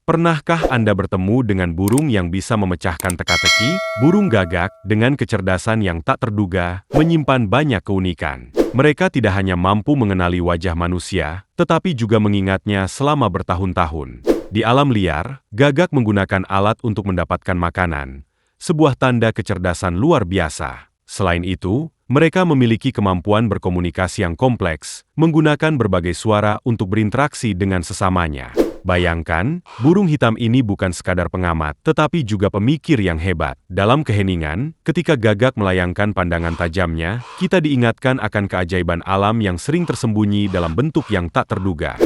Pernahkah Anda bertemu dengan burung yang bisa memecahkan teka-teki? Burung gagak, dengan kecerdasan yang tak terduga, menyimpan banyak keunikan. Mereka tidak hanya mampu mengenali wajah manusia, tetapi juga mengingatnya selama bertahun-tahun. Di alam liar, gagak menggunakan alat untuk mendapatkan makanan, sebuah tanda kecerdasan luar biasa. Selain itu, mereka memiliki kemampuan berkomunikasi yang kompleks, menggunakan berbagai suara untuk berinteraksi dengan sesamanya. Bayangkan, burung hitam ini bukan sekadar pengamat, tetapi juga pemikir yang hebat. Dalam keheningan, ketika gagak melayangkan pandangan tajamnya, kita diingatkan akan keajaiban alam yang sering tersembunyi dalam bentuk yang tak terduga.